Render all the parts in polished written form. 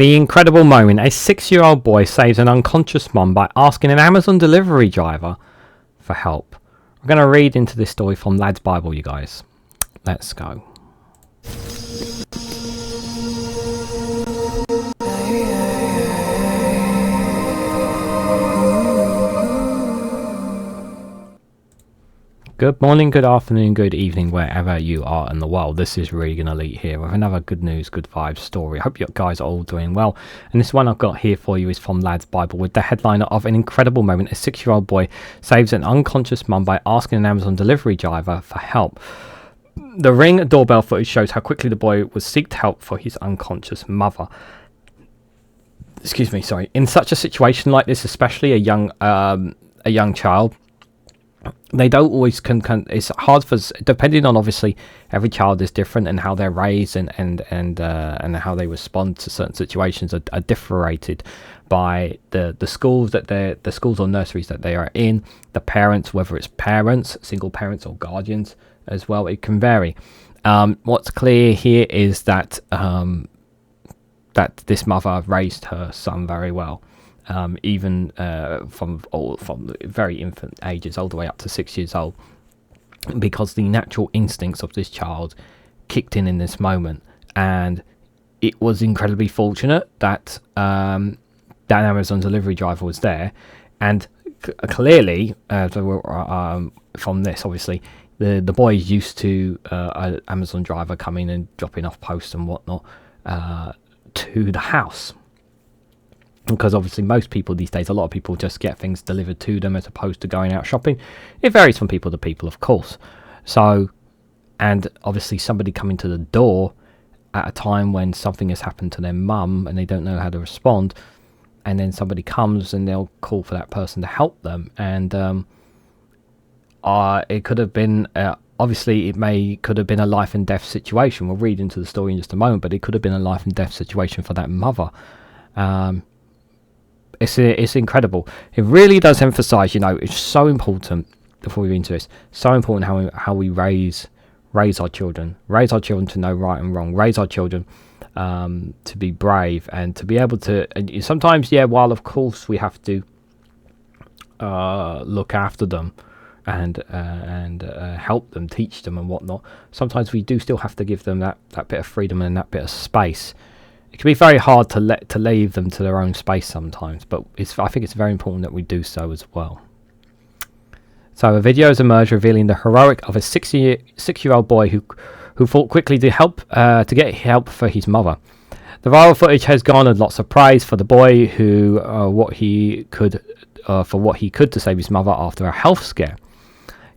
The incredible moment. A 6-year-old boy saves an unconscious mom by asking an Amazon delivery driver for help. We're going to read into this story from Lad's Bible, you guys. Let's go. Good morning, good afternoon, good evening, wherever you are in the world. This is Reganelite here with another good news, good vibes story. I hope you guys are all doing well. And this one I've got here for you is from Lad's Bible with the headline of an incredible moment. A 6-year-old boy saves an unconscious mum by asking an Amazon delivery driver for help. The Ring doorbell footage shows how quickly the boy was seeked help for his unconscious mother. Excuse me, sorry. In such a situation like this, especially a young child, they don't always it's hard for, depending on, obviously every child is different and how they're raised and how they respond to certain situations are differentiated by the schools that the schools or nurseries that they are in, the parents, whether it's parents, single parents or guardians as well. It can vary. What's clear here is that that this mother raised her son very well. Even from very infant ages all the way up to 6 years old, because the natural instincts of this child kicked in this moment, and it was incredibly fortunate that that Amazon delivery driver was there, and clearly from this, obviously the boy is used to an Amazon driver coming and dropping off posts and whatnot to the house. Because obviously most people these days, a lot of people just get things delivered to them as opposed to going out shopping. It varies from people to people, of course. So, and obviously somebody coming to the door at a time when something has happened to their mum and they don't know how to respond, and then somebody comes and they'll call for that person to help them. And it could have been, obviously could have been a life and death situation. We'll read into the story in just a moment, but it could have been a life and death situation for that mother. It's incredible. It really does emphasize, it's so important, before we get into this, so important how we raise our children to know right and wrong, raise our children to be brave and to be able to, and sometimes, while of course we have to look after them and help them, teach them and whatnot, sometimes we do still have to give them that bit of freedom and that bit of space. It can be very hard to leave them to their own space sometimes, but I think it's very important that we do so as well. So a video has emerged revealing the heroic of a 6-year-old boy who fought quickly to get help for his mother. The viral footage has garnered lots of praise for the boy who what he could to save his mother after a health scare.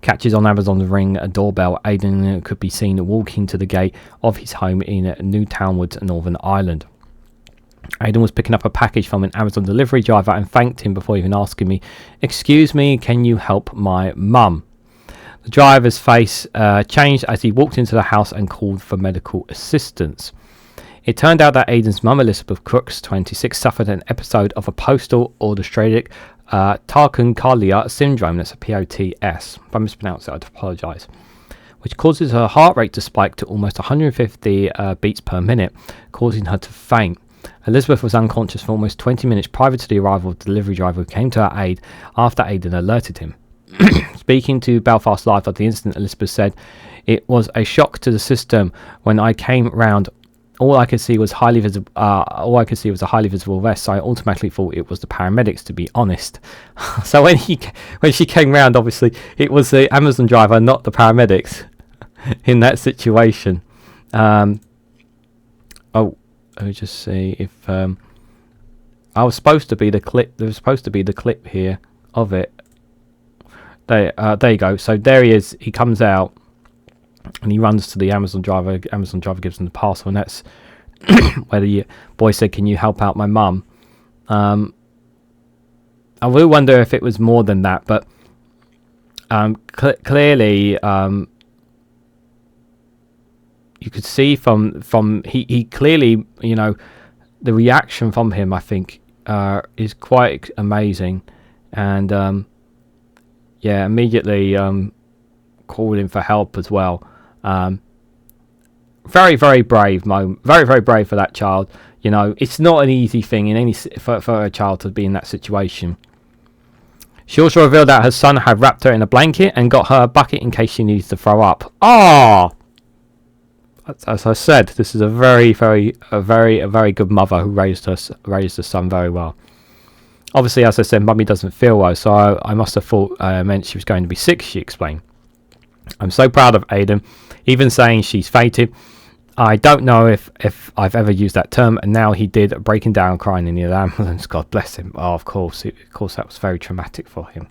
Catches on Amazon's Ring doorbell, Aiden could be seen walking to the gate of his home in Newtownwood, Northern Ireland. Aiden was picking up a package from an Amazon delivery driver and thanked him before even asking me, "Excuse me, can you help my mum?" The driver's face changed as he walked into the house and called for medical assistance. It turned out that Aiden's mum, Elizabeth Crooks, 26, suffered an episode of a postal orthostatic tachycardia syndrome, that's a POTS. If I mispronounce it, I'd apologise, which causes her heart rate to spike to almost 150 beats per minute, causing her to faint. Elizabeth was unconscious for almost 20 minutes prior to the arrival of the delivery driver, who came to her aid after Aiden alerted him. Speaking to Belfast Live of the incident, Elizabeth said, "It was a shock to the system. When I came round, all I could see was a highly visible vest, so I automatically thought it was the paramedics, to be honest." So when she came round, obviously it was the Amazon driver, not the paramedics, in that situation. Let me just see if I was supposed to be the clip. There was supposed to be the clip here of it. There you go. So there he is. He comes out and he runs to the Amazon driver. Amazon driver gives him the parcel, and that's where the boy said, "Can you help out my mum?" I will wonder if it was more than that, but clearly you could see from he clearly, the reaction from him, I think, is quite amazing, and immediately called in for help as well. Very, very brave moment. Very, very brave for that child. You know, it's not an easy thing in any for a child to be in that situation. She also revealed that her son had wrapped her in a blanket and got her a bucket in case she needs to throw up. Ah, as I said, this is a very good mother who raised her son very well. Obviously, as I said, Mummy doesn't feel well, so I must have thought meant she was going to be sick. She explained. I'm so proud of Aiden, even saying she's fainted. I don't know if I've ever used that term, and now he did, breaking down, crying in the ambulance. God bless him. Oh, of course that was very traumatic for him.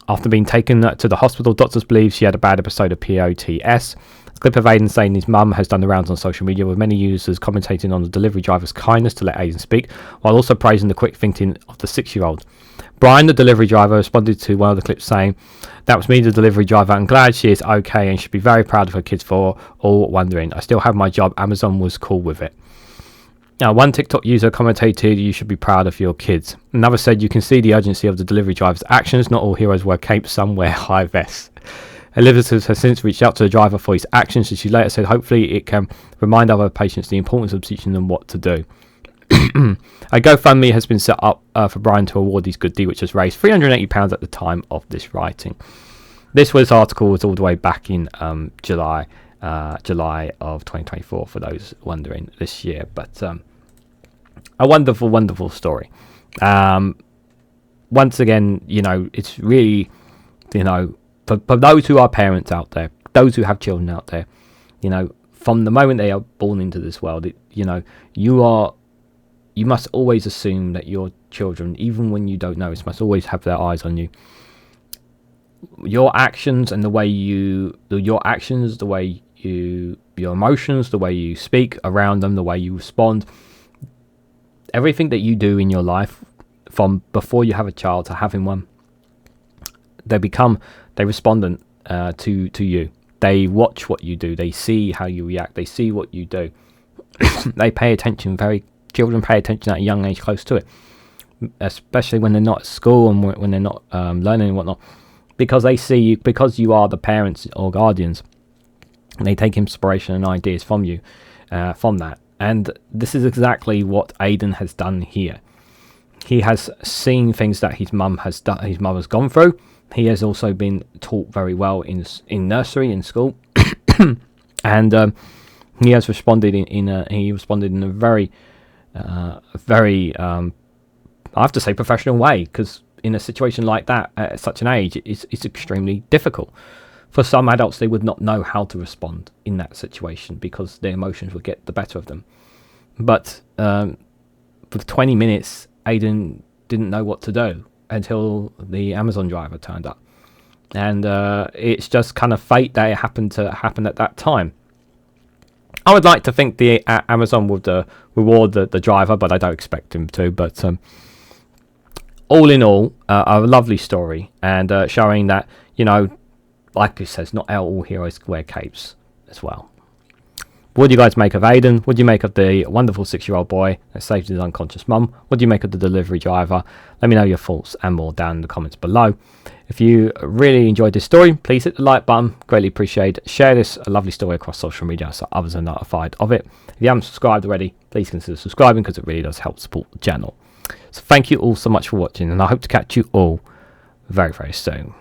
After being taken to the hospital, doctors believe she had a bad episode of POTS. A clip of Aiden saying his mum has done the rounds on social media, with many users commentating on the delivery driver's kindness to let Aiden speak, while also praising the quick thinking of the 6-year-old. Brian, the delivery driver, responded to one of the clips saying, "That was me, the delivery driver. I'm glad she is okay and should be very proud of her kids for all wondering. I still have my job. Amazon was cool with it." Now, one TikTok user commentated, "You should be proud of your kids." Another said, "You can see the urgency of the delivery driver's actions. Not all heroes wear capes, some wear high vests." Elizabeth has since reached out to the driver for his actions, and she later said, "Hopefully it can remind other patients the importance of teaching them what to do." A GoFundMe has been set up for Brian to award his good deed, which has raised £380 at the time of this writing. This article was all the way back in July of 2024, for those wondering, this year. But a wonderful story. Once again, you know, it's really, you know, for those who are parents out there, those who have children out there, you know, from the moment they are born into this world, you know, you must always assume that your children, even when you don't know, must always have their eyes on you. Your actions and your emotions, the way you speak around them, the way you respond, everything that you do in your life, from before you have a child to having one, they respond to you. They watch what you do. They see how you react. They see what you do. They pay attention. Children pay attention at a young age, close to it, especially when they're not at school and when they're not learning and whatnot, because they see you, because you are the parents or guardians, and they take inspiration and ideas from you, from that. And this is exactly what Aiden has done here. He has seen things that his mum has done, his mother's gone through. He has also been taught very well in nursery, in school, and he has responded in a very I have to say professional way, because in a situation like that at such an age, it's extremely difficult. For some adults, they would not know how to respond in that situation because their emotions would get the better of them. But for 20 minutes, Aiden didn't know what to do until the Amazon driver turned up, and it's just kind of fate that it happened to happen at that time. I would like to think the Amazon would reward the driver, but I don't expect him to. But all in all, a lovely story, and showing that, you know, like it says, not all heroes wear capes as well. What do you guys make of Aiden? What do you make of the wonderful 6-year-old boy that saved his unconscious mum? What do you make of the delivery driver? Let me know your thoughts and more down in the comments below. If you really enjoyed this story, please hit the like button. Greatly appreciate it. Share this lovely story across social media so others are notified of it. If you haven't subscribed already, please consider subscribing, because it really does help support the channel. So thank you all so much for watching, and I hope to catch you all very, very soon.